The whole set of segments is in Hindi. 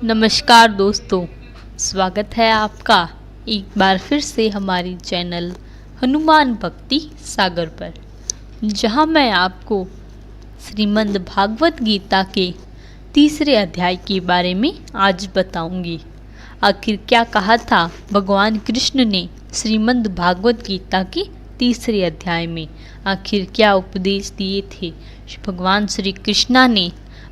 नमस्कार दोस्तों, स्वागत है आपका एक बार फिर से हमारी चैनल हनुमान भक्ति सागर पर, जहां मैं आपको श्रीमद् भागवत गीता के तीसरे अध्याय के बारे में आज बताऊंगी। आखिर क्या कहा था भगवान कृष्ण ने श्रीमद् भागवत गीता के तीसरे अध्याय में, आखिर क्या उपदेश दिए थे भगवान श्री कृष्णा ने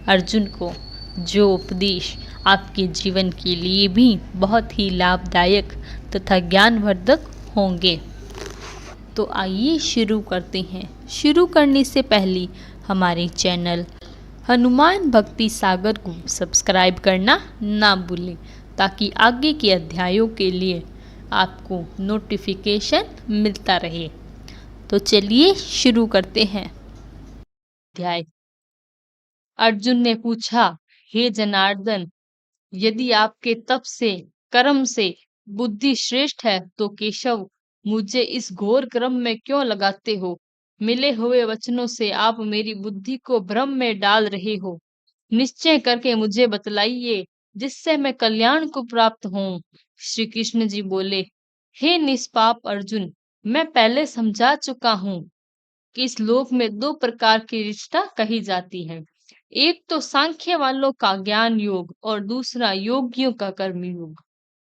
अर्जुन को, जो उपदेश आपके जीवन के लिए भी बहुत ही लाभदायक तथा ज्ञानवर्धक होंगे। तो आइए शुरू करते हैं। शुरू करने से पहले हमारे चैनल हनुमान भक्ति सागर को सब्सक्राइब करना ना भूलें, ताकि आगे के अध्यायों के लिए आपको नोटिफिकेशन मिलता रहे। तो चलिए शुरू करते हैं। अध्याय। अर्जुन ने पूछा, हे जनार्दन, यदि आपके तप से, कर्म से बुद्धि श्रेष्ठ है तो केशव मुझे इस घोर क्रम में क्यों लगाते हो? मिले हुए वचनों से आप मेरी बुद्धि को भ्रम में डाल रहे हो। निश्चय करके मुझे बतलाइए, जिससे मैं कल्याण को प्राप्त हूँ। श्री कृष्ण जी बोले, हे निष्पाप अर्जुन, मैं पहले समझा चुका हूँ कि इस लोक में दो प्रकार की रिश्ता कही जाती है। एक तो सांख्य वालों का ज्ञान योग और दूसरा योगियों का कर्म योग।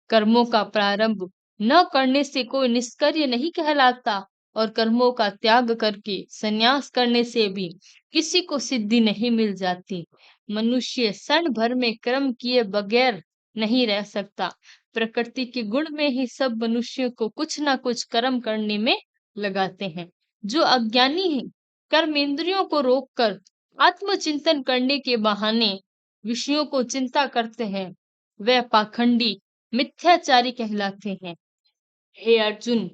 कर्मों का प्रारंभ न करने से कोई निष्क्रिय नहीं कहलाता, और कर्मों का त्याग करके संन्यास करने से भी किसी को सिद्धि नहीं मिल जाती। मनुष्य क्षण भर में कर्म किए बगैर नहीं रह सकता। प्रकृति के गुण में ही सब मनुष्यों को कुछ ना कुछ कर्म करने में लगाते हैं। जो अज्ञानी है, कर्म इंद्रियों को रोककर आत्मचिंतन करने के बहाने विषयों को चिंता करते हैं, वे पाखंडी मिथ्याचारी कहलाते हैं। हे अर्जुन,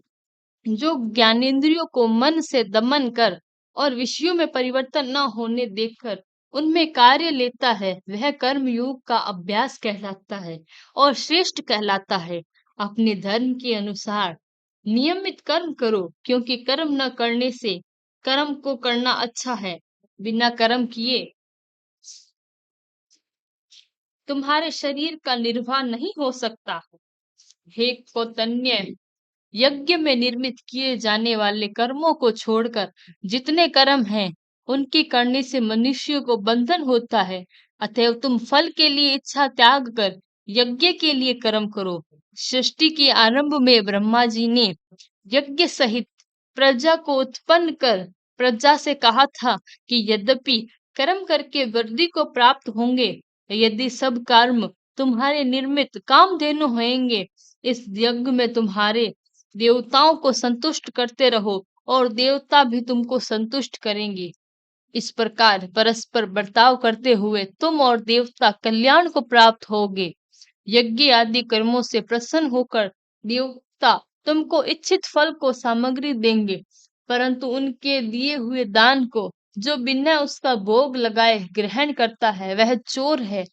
जो ज्ञानेंद्रियों को मन से दमन कर और विषयों में परिवर्तन न होने देकर उनमें कार्य लेता है, वह कर्म योग का अभ्यास कहलाता है और श्रेष्ठ कहलाता है। अपने धर्म के अनुसार नियमित कर्म करो, क्योंकि कर्म न करने से कर्म को करना अच्छा है। बिना कर्म किए तुम्हारे शरीर का निर्वाह नहीं हो सकता। हे कौतन्य, यज्ञ में निर्मित किए जाने वाले कर्मों को छोड़कर जितने कर्म हैं, उनके करने से मनुष्य को बंधन होता है। अतएव तुम फल के लिए इच्छा त्याग कर यज्ञ के लिए कर्म करो। सृष्टि के आरंभ में ब्रह्मा जी ने यज्ञ सहित प्रजा को उत्पन्न कर प्रजा से कहा था कि यद्यपि कर्म करके वृद्धि को प्राप्त होंगे, यदि सब कर्म तुम्हारे निर्मित कामधेनु होंगे, इस यज्ञ में तुम्हारे देवताओं को संतुष्ट करते रहो और देवता भी तुमको संतुष्ट करेंगे। इस प्रकार परस्पर बर्ताव करते हुए तुम और देवता कल्याण को प्राप्त होगे। यज्ञ आदि कर्मों से प्रसन्न होकर देवता तुमको इच्छित फल को सामग्री देंगे, परंतु उनके दिए हुए दान को जो बिना उसका भोग लगाए ग्रहण करता है, वह चोर है।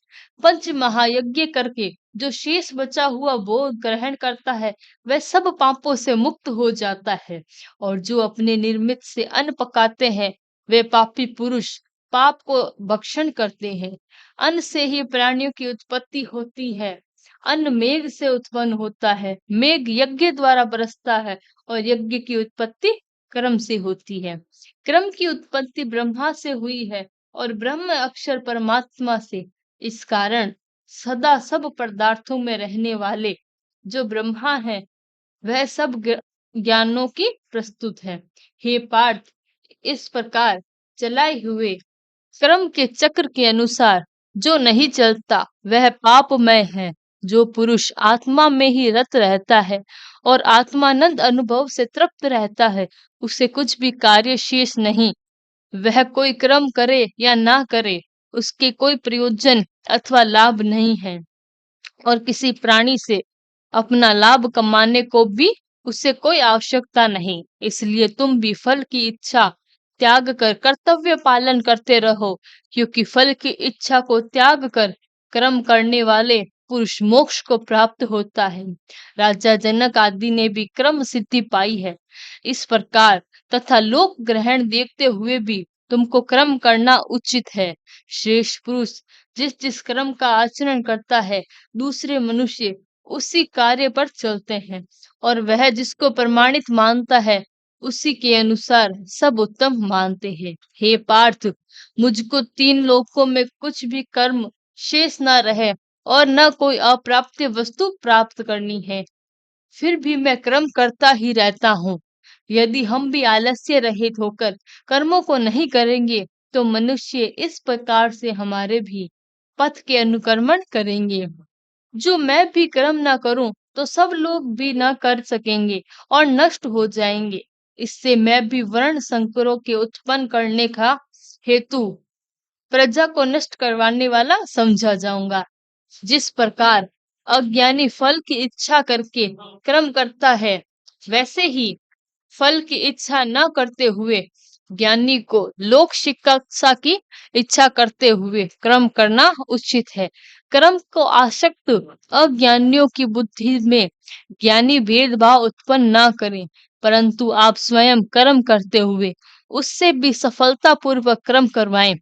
पंच महायज्ञ करके जो शेष बचा हुआ भोग ग्रहण करता है, वह सब पापों से मुक्त हो जाता है। और जो अपने निर्मित से अन्न पकाते हैं, वे पापी पुरुष पाप को भक्षण करते हैं। अन्न से ही प्राणियों की उत्पत्ति होती है। अन्न मेघ से उत्पन्न होता है, मेघ यज्ञ द्वारा बरसता है, और यज्ञ की उत्पत्ति कर्म से होती है। क्रम की उत्पत्ति ब्रह्मा से हुई है और ब्रह्म अक्षर परमात्मा से। इस कारण सदा सब पदार्थों में रहने वाले जो ब्रह्मा है, वह सब ज्ञानों की प्रस्तुत है। हे पार्थ, इस प्रकार चलाए हुए कर्म के चक्र के अनुसार जो नहीं चलता, वह पापमय है। जो पुरुष आत्मा में ही रत रहता है और आत्मानंद अनुभव से तृप्त रहता है, उसे कुछ भी कार्य शेष नहीं। वह कोई कर्म करे या ना करे, उसके कोई प्रयोजन अथवा लाभ नहीं है, और किसी प्राणी से अपना लाभ कमाने को भी उससे कोई आवश्यकता नहीं। इसलिए तुम भी फल की इच्छा त्याग कर कर्तव्य पालन करते रहो, क्योंकि फल की इच्छा को त्याग कर कर्म करने वाले पुरुष मोक्ष को प्राप्त होता है। राजा जनक आदि ने भी कर्म सिद्धि पाई है। इस प्रकार तथा लोक ग्रहण देखते हुए भी तुमको कर्म करना उचित है। श्रेष्ठ पुरुष जिस जिस कर्म का आचरण करता है, दूसरे मनुष्य उसी कार्य पर चलते हैं, और वह जिसको प्रमाणित मानता है उसी के अनुसार सब उत्तम मानते हैं। हे पार्थ, मुझको तीन लोकों में कुछ भी कर्म शेष न रहे और न कोई अप्राप्य वस्तु प्राप्त करनी है, फिर भी मैं कर्म करता ही रहता हूँ। यदि हम भी आलस्य रहित होकर कर्मों को नहीं करेंगे तो मनुष्य इस प्रकार से हमारे भी पथ के अनुकरण करेंगे। जो मैं भी कर्म ना करूं तो सब लोग भी ना कर सकेंगे और नष्ट हो जाएंगे। इससे मैं भी वर्ण संकरों के उत्पन्न करने का हेतु प्रजा को नष्ट करवाने वाला समझा जाऊंगा। जिस प्रकार अज्ञानी फल की इच्छा करके कर्म करता है, वैसे ही फल की इच्छा न करते हुए ज्ञानी को लोक शिक्षा की इच्छा करते हुए कर्म करना उचित है। कर्म को आसक्त अज्ञानियों की बुद्धि में ज्ञानी भेदभाव उत्पन्न न करें, परंतु आप स्वयं कर्म करते हुए उससे भी सफलता पूर्वक कर्म करवाएं।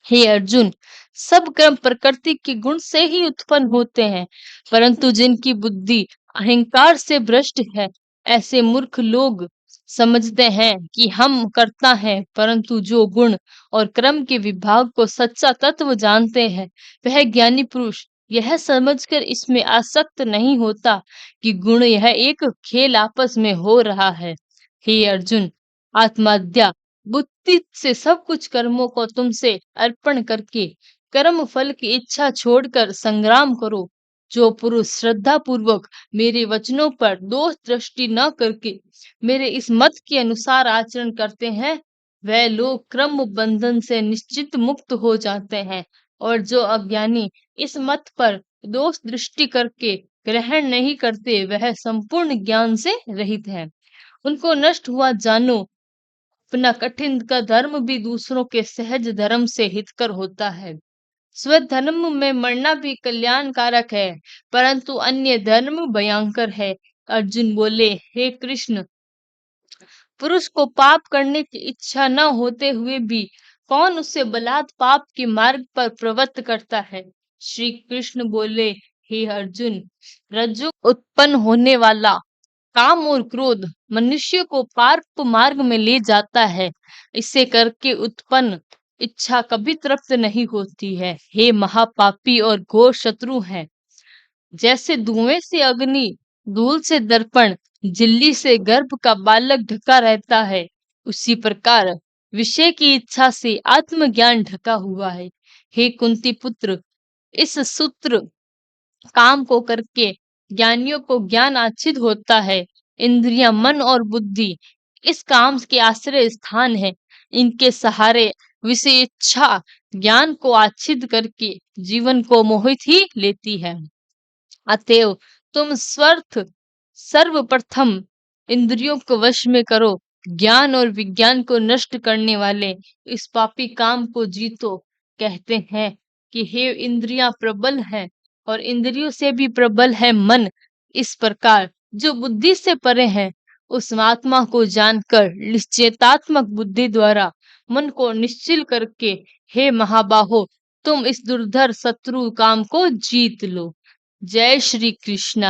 हे अर्जुन, सब कर्म प्रकृति के गुण से ही उत्पन्न होते हैं, परंतु जिनकी बुद्धि अहंकार से भ्रष्ट है, ऐसे मूर्ख लोग समझते हैं कि हम करता है, परंतु जो गुण और कर्म के विभाग को सच्चा तत्व जानते हैं, वह ज्ञानी पुरुष यह समझकर इसमें आसक्त नहीं होता कि गुण यह एक खेल आपस में हो रहा है। हे अर्जुन, आत्महत्या बुद्धि से सब कुछ कर्मों को तुमसे अर्पण करके कर्म फल की इच्छा छोड़कर संग्राम करो। जो पुरुष श्रद्धा पूर्वक मेरे वचनों पर दोष दृष्टि न करके मेरे इस मत के अनुसार आचरण करते हैं, वह लोग क्रम बंधन से निश्चित मुक्त हो जाते हैं, और जो अज्ञानी इस मत पर दोष दृष्टि करके ग्रहण नहीं करते, वह संपूर्ण ज्ञान से रहित है। उनको नष्ट हुआ जानो। अपना कठिन का धर्म भी दूसरों के सहज धर्म से हितकर होता है। स्वधर्म में मरना भी कल्याणकारक है, परंतु अन्य धर्म भयंकर है। अर्जुन बोले, हे कृष्ण, पुरुष को पाप करने की इच्छा न होते हुए भी कौन उसे बलात् पाप के मार्ग पर प्रवृत्त करता है? श्री कृष्ण बोले, हे अर्जुन, रज्जु उत्पन्न होने वाला काम और क्रोध मनुष्य को पाप मार्ग में ले जाता है। इसे करके उत्पन्न इच्छा कभी तृप्त नहीं होती है। हे महापापी और घोर शत्रु है, जैसे धुएं से अग्नि, धूल से दर्पण, झिल्ली से गर्भ का बालक ढका रहता है, उसी प्रकार विषय की इच्छा से आत्मज्ञान ढका हुआ है। हे कुंती पुत्र, इस सूत्र काम को करके ज्ञानियों को ज्ञान आच्छिद होता है। इंद्रियां, मन और बुद्धि इस काम के आश्रय स्थान है। इनके सहारे विषय इच्छा ज्ञान को आच्छिद करके जीवन को मोहित ही लेती है। अतएव तुम स्वर्थ सर्वप्रथम इंद्रियों को वश में करो, ज्ञान और विज्ञान को नष्ट करने वाले इस पापी काम को जीतो। कहते हैं कि हे इंद्रियां प्रबल है और इंद्रियों से भी प्रबल है मन। इस प्रकार जो बुद्धि से परे है, उस आत्मा को जानकर निश्चेतात्मक बुद्धि द्वारा मन को निश्चल करके, हे महाबाहो, तुम इस दुर्धर शत्रु काम को जीत लो। जय श्री कृष्णा।